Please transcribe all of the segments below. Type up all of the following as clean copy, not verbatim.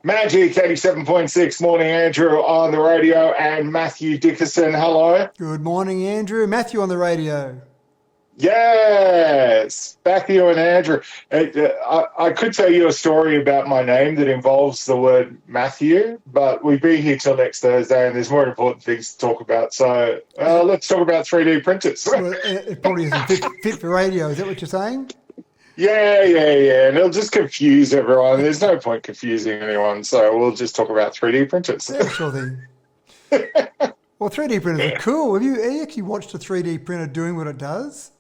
Magic 87.6, morning Andrew on the radio and Mathew Dickerson, hello. Good morning, Andrew. Matthew on the radio. Yes, Matthew and Andrew. I could tell you a story about my name that involves the word Matthew, but we've been here till next Thursday and there's more important things to talk about. So let's talk about 3D printers. Well, it probably isn't fit for radio. Is that what you're saying? Yeah. And it'll just confuse everyone. There's no point confusing anyone, so we'll just talk about 3D printers. Yeah, sure thing. Well, 3D printers are cool. Have you actually watched a 3D printer doing what it does?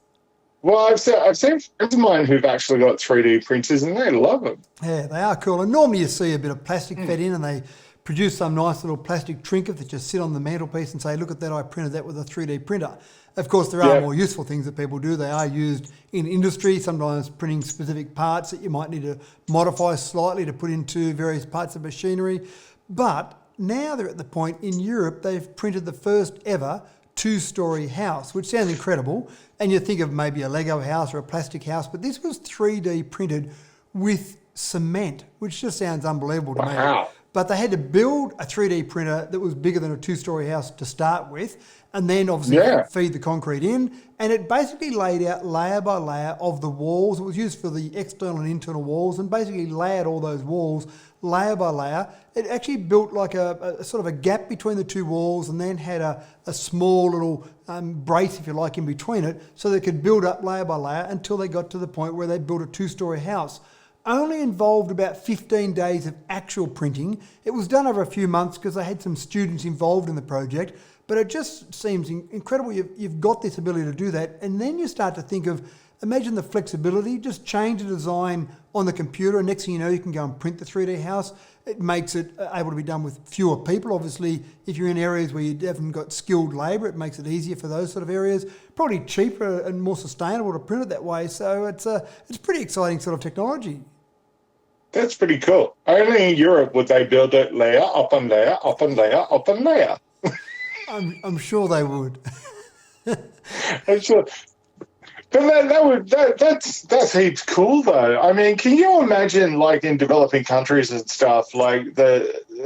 Well, I've seen friends of mine who've actually got 3D printers and they love them. Yeah, they are cool. And normally you see a bit of plastic fed in and they produce some nice little plastic trinket that just sit on the mantelpiece and say, look at that, I printed that with a 3D printer. Of course, there are more useful things that people do. They are used in industry, sometimes printing specific parts that you might need to modify slightly to put into various parts of machinery. But now they're at the point in Europe, they've printed the first ever two-storey house, which sounds incredible. And you think of maybe a Lego house or a plastic house, but this was 3D printed with cement, which just sounds unbelievable to me. But they had to build a 3D printer that was bigger than a two-storey house to start with, and then obviously feed the concrete in. And it basically laid out layer by layer of the walls. It was used for the external and internal walls, and basically layered all those walls layer by layer. It actually built like a sort of a gap between the two walls, and then had a small little brace, if you like, in between it, so they could build up layer by layer until they got to the point where they built a two-storey house. Only involved about 15 days of actual printing. It was done over a few months because they had some students involved in the project, but it just seems incredible. You've got this ability to do that, and then you start to think of, imagine the flexibility, just change the design on the computer, and next thing you know, you can go and print the 3D house. It makes it able to be done with fewer people. Obviously, if you're in areas where you haven't got skilled labour, it makes it easier for those sort of areas. Probably cheaper and more sustainable to print it that way. So it's pretty exciting sort of technology. That's pretty cool. Only in Europe would they build it layer upon layer upon layer upon layer. I'm sure they would. I'm sure. But that's heaps cool though. I mean, can you imagine, like, in developing countries and stuff, like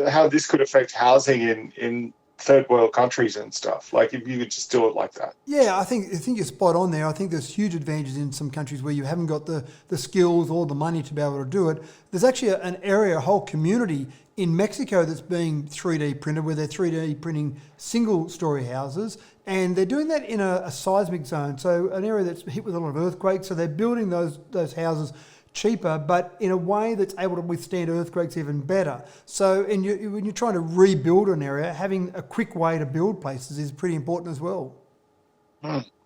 how this could affect housing in third world countries and stuff? Like, if you could just do it like that. Yeah, I think you're spot on there. I think there's huge advantages in some countries where you haven't got the skills or the money to be able to do it. There's actually an area, a whole community in Mexico that's being 3D printed, where they're 3D printing single-storey houses, and they're doing that in a seismic zone, so an area that's hit with a lot of earthquakes. So they're building those houses cheaper, but in a way that's able to withstand earthquakes even better. So when you're trying to rebuild an area, having a quick way to build places is pretty important as well.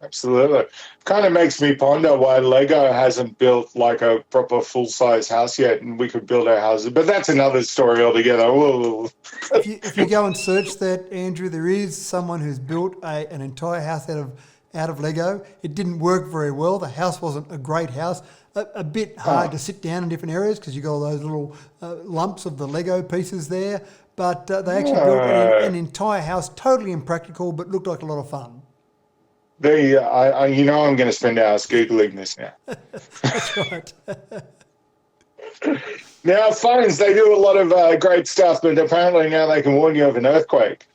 Absolutely. Kind of makes me ponder why Lego hasn't built like a proper full-size house yet, and we could build our houses. But that's another story altogether. Whoa. If you go and search that, Andrew, there is someone who's built an entire house out of Lego. It didn't work very well. The house wasn't a great house. A bit hard to sit down in different areas because you've got all those little lumps of the Lego pieces there. But they actually built an entire house, totally impractical, but looked like a lot of fun. I'm going to spend hours Googling this now. That's right. Now, phones, they do a lot of great stuff, but apparently now they can warn you of an earthquake.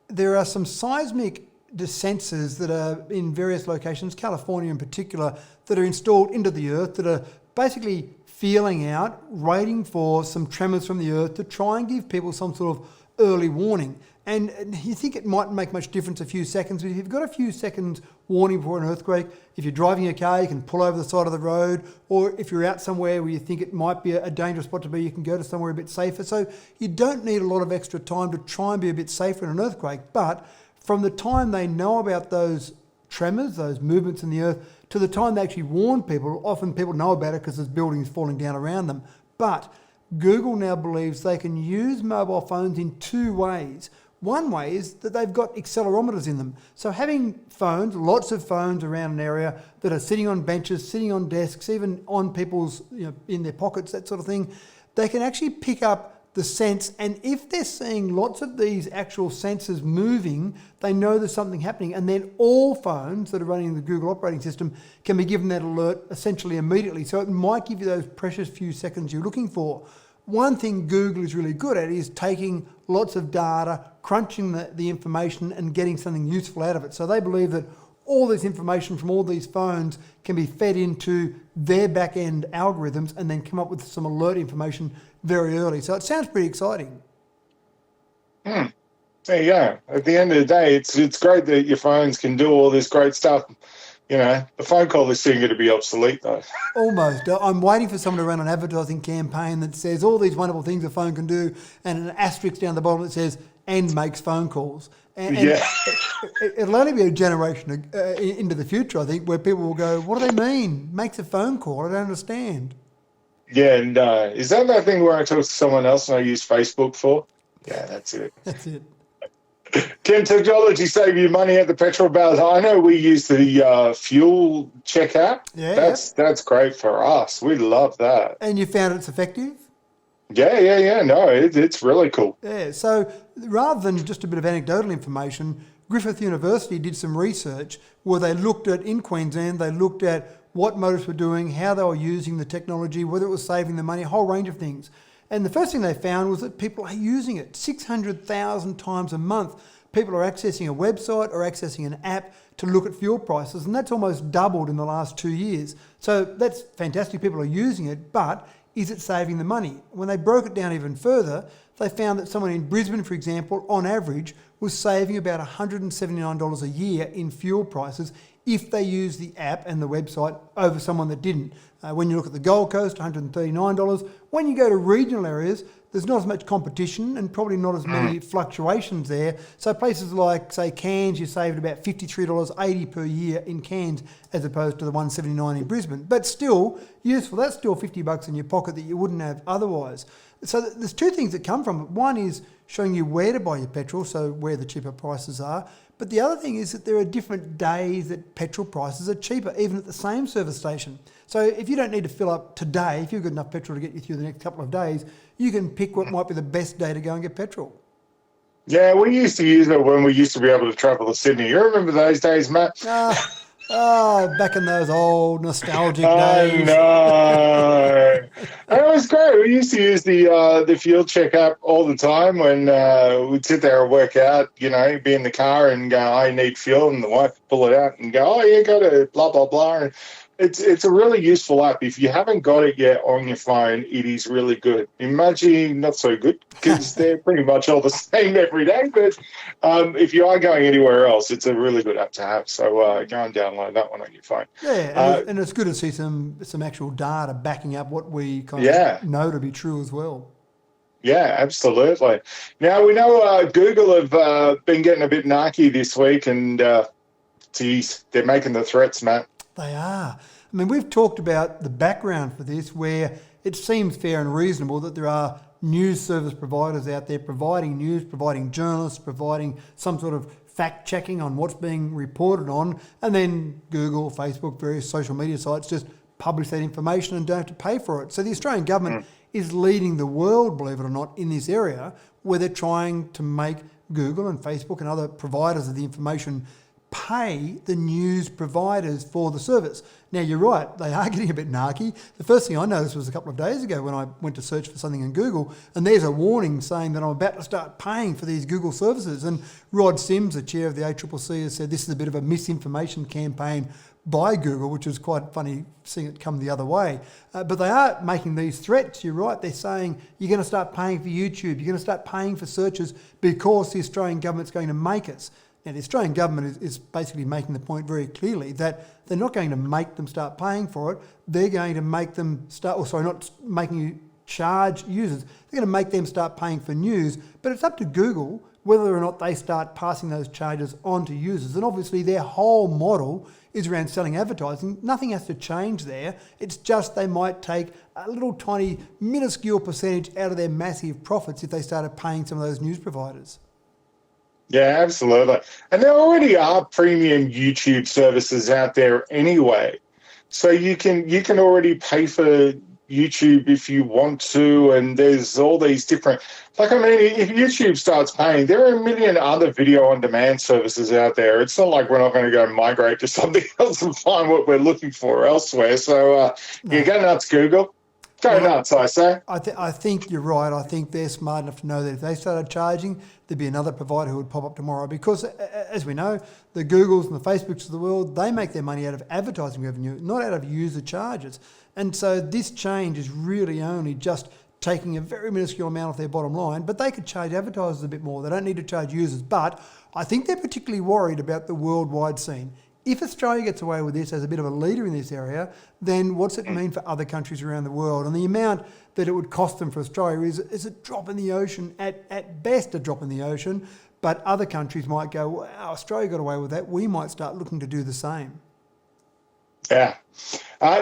There are some seismic sensors that are in various locations, California in particular, that are installed into the earth that are basically feeling out, waiting for some tremors from the earth to try and give people some sort of early warning. And you think it might make much difference a few seconds, but if you've got a few seconds warning before an earthquake, if you're driving a car, you can pull over the side of the road, or if you're out somewhere where you think it might be a dangerous spot to be, you can go to somewhere a bit safer. So you don't need a lot of extra time to try and be a bit safer in an earthquake, but from the time they know about those tremors, those movements in the earth, to the time they actually warn people, often people know about it because there's buildings falling down around them. But Google now believes they can use mobile phones in two ways. One way is that they've got accelerometers in them. So having phones, lots of phones around an area that are sitting on benches, sitting on desks, even on people's, in their pockets, that sort of thing, they can actually pick up the sense, and if they're seeing lots of these actual sensors moving, they know there's something happening, and then all phones that are running the Google operating system can be given that alert essentially immediately. So it might give you those precious few seconds you're looking for. one thing Google is really good at is taking lots of data, crunching the information and getting something useful out of it. So they believe that all this information from all these phones can be fed into their back-end algorithms and then come up with some alert information very early. So it sounds pretty exciting. There you go. At the end of the day, it's great that your phones can do all this great stuff. You know, the phone call is soon going to be obsolete, though. Almost. I'm waiting for someone to run an advertising campaign that says all these wonderful things a phone can do, and an asterisk down the bottom that says, and makes phone calls. And it'll only be a generation into the future, I think, where people will go, what do they mean? Makes a phone call? I don't understand. Yeah, and is that thing where I talk to someone else and I use Facebook for? Yeah, that's it. That's it. Can technology save you money at the petrol bars? I know we use the fuel check app. Yeah, that's great for us. We love that. And you found it's effective? Yeah. No, it's really cool. Yeah, so rather than just a bit of anecdotal information, Griffith University did some research where they looked at, in Queensland, they looked at what motorists were doing, how they were using the technology, whether it was saving them money, a whole range of things. And the first thing they found was that people are using it 600,000 times a month. People are accessing a website or accessing an app to look at fuel prices, and that's almost doubled in the last 2 years. So that's fantastic. People are using it, but is it saving the money? When they broke it down even further, they found that someone in Brisbane, for example, on average, was saving about $179 a year in fuel prices if they use the app and the website over someone that didn't. When you look at the Gold Coast, $139. When you go to regional areas, there's not as much competition and probably not as many fluctuations there. So places like, say, Cairns, you saved about $53.80 per year in Cairns as opposed to the $179 in Brisbane. But still useful. That's still $50 in your pocket that you wouldn't have otherwise. So there's two things that come from it. One is showing you where to buy your petrol, so where the cheaper prices are. But the other thing is that there are different days that petrol prices are cheaper, even at the same service station. So if you don't need to fill up today, if you've got enough petrol to get you through the next couple of days, you can pick what might be the best day to go and get petrol. Yeah, we used to use it when we used to be able to travel to Sydney. You remember those days, Matt? Back in those old nostalgic days. I know. It was great. We used to use the fuel check app all the time when we'd sit there and work out, you know, be in the car and go, I need fuel, and the wife would pull it out and go, oh, yeah, got it, blah, blah, blah. And it's a really useful app. If you haven't got it yet on your phone, it is really good. Imagine not so good, because they're pretty much all the same every day. But if you are going anywhere else, it's a really good app to have. So go and download that one on your phone. Yeah, and it's good to see some actual data backing up what we kind of know to be true as well. Yeah, absolutely. Now, we know Google have been getting a bit narky this week, and, geez, they're making the threats, Matt. They are. I mean, we've talked about the background for this, where it seems fair and reasonable that there are news service providers out there providing news, providing journalists, providing some sort of fact-checking on what's being reported on, and then Google, Facebook, various social media sites just publish that information and don't have to pay for it. So the Australian government is leading the world, believe it or not, in this area, where they're trying to make Google and Facebook and other providers of the information pay the news providers for the service. Now, you're right, they are getting a bit narky. The first thing I noticed was a couple of days ago when I went to search for something in Google, and there's a warning saying that I'm about to start paying for these Google services. And Rod Sims, the chair of the ACCC, has said this is a bit of a misinformation campaign by Google, which is quite funny seeing it come the other way. But they are making these threats, you're right. They're saying you're going to start paying for YouTube, you're going to start paying for searches because the Australian government's going to make us. Now, the Australian government is basically making the point very clearly that they're not going to make them start paying for it. They're going to make them not making you charge users. They're going to make them start paying for news. But it's up to Google whether or not they start passing those charges on to users. And obviously their whole model is around selling advertising. Nothing has to change there. It's just they might take a little tiny minuscule percentage out of their massive profits if they started paying some of those news providers. Yeah, absolutely. And there already are premium YouTube services out there anyway. So you can already pay for YouTube if you want to, and there's all these different, if YouTube starts paying, there are a million other video on demand services out there. It's not like we're not going to go migrate to something else and find what we're looking for elsewhere. So you go nuts, Google. Go nuts, I say. I think you're right. I think they're smart enough to know that if they started charging, there'd be another provider who would pop up tomorrow. Because, as we know, the Googles and the Facebooks of the world, they make their money out of advertising revenue, not out of user charges. And so this change is really only just taking a very minuscule amount off their bottom line, but they could charge advertisers a bit more. They don't need to charge users. But I think they're particularly worried about the worldwide scene. If Australia gets away with this as a bit of a leader in this area, then what's it mean for other countries around the world? And the amount that it would cost them for Australia is a drop in the ocean, at best a drop in the ocean, but other countries might go, wow, Australia got away with that. We might start looking to do the same. Yeah.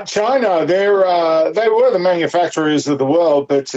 China, they were the manufacturers of the world, but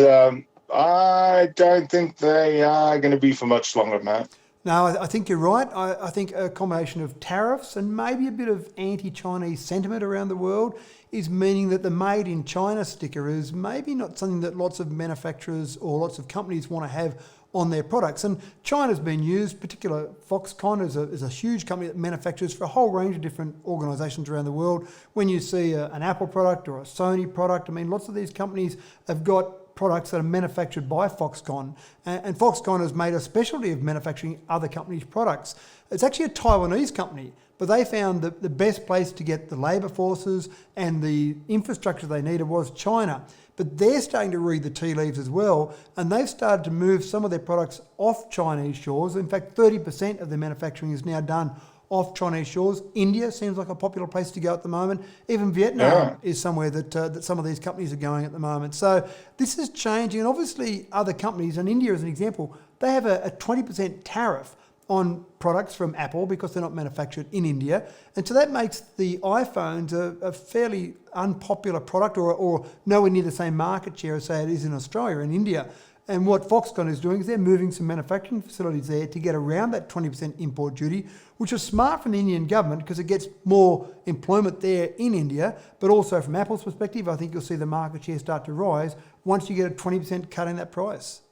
I don't think they are going to be for much longer, Matt. No, I think you're right. I think a combination of tariffs and maybe a bit of anti-Chinese sentiment around the world is meaning that the made in China sticker is maybe not something that lots of manufacturers or lots of companies want to have on their products. And China's been used, particular Foxconn is a huge company that manufactures for a whole range of different organisations around the world. When you see an Apple product or a Sony product, I mean, lots of these companies have got products that are manufactured by Foxconn, and Foxconn has made a specialty of manufacturing other companies' products. It's actually a Taiwanese company, but they found that the best place to get the labour forces and the infrastructure they needed was China. But they're starting to read the tea leaves as well, and they've started to move some of their products off Chinese shores. In fact, 30% of their manufacturing is now done off Chinese shores. India seems like a popular place to go at the moment. Even Vietnam is somewhere that some of these companies are going at the moment. So this is changing, and obviously other companies, and India as an example, they have a 20% tariff on products from Apple because they're not manufactured in India. And so that makes the iPhones a fairly unpopular product or nowhere near the same market share as, say, it is in Australia and India. And what Foxconn is doing is they're moving some manufacturing facilities there to get around that 20% import duty, which is smart from the Indian government because it gets more employment there in India, but also from Apple's perspective, I think you'll see the market share start to rise once you get a 20% cut in that price.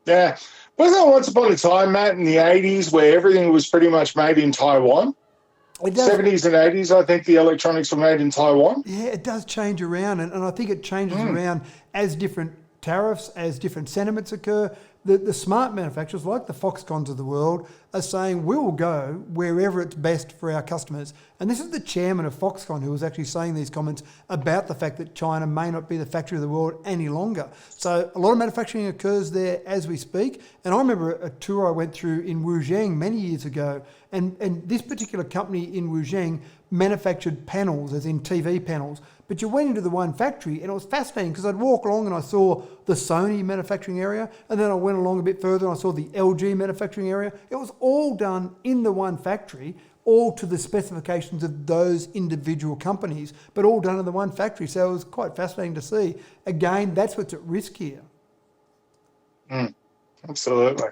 Yeah. Wasn't there once upon a time, Matt, in the 80s where everything was pretty much made in Taiwan? 70s and 80s, I think the electronics were made in Taiwan. Yeah, it does change around, and I think it changes around as different tariffs, as different sentiments occur. The smart manufacturers, like the Foxcons of the world, are saying we will go wherever it's best for our customers. And this is the chairman of Foxconn who was actually saying these comments about the fact that China may not be the factory of the world any longer. So a lot of manufacturing occurs there as we speak. And I remember a tour I went through in Wuzheng many years ago, and this particular company in Wuzheng manufactured panels, as in TV panels. But you went into the one factory and it was fascinating because I'd walk along and I saw the Sony manufacturing area, and then I went along a bit further and I saw the LG manufacturing area. It was all done in the one factory, all to the specifications of those individual companies, but all done in the one factory. So it was quite fascinating to see. Again, that's what's at risk here. Absolutely.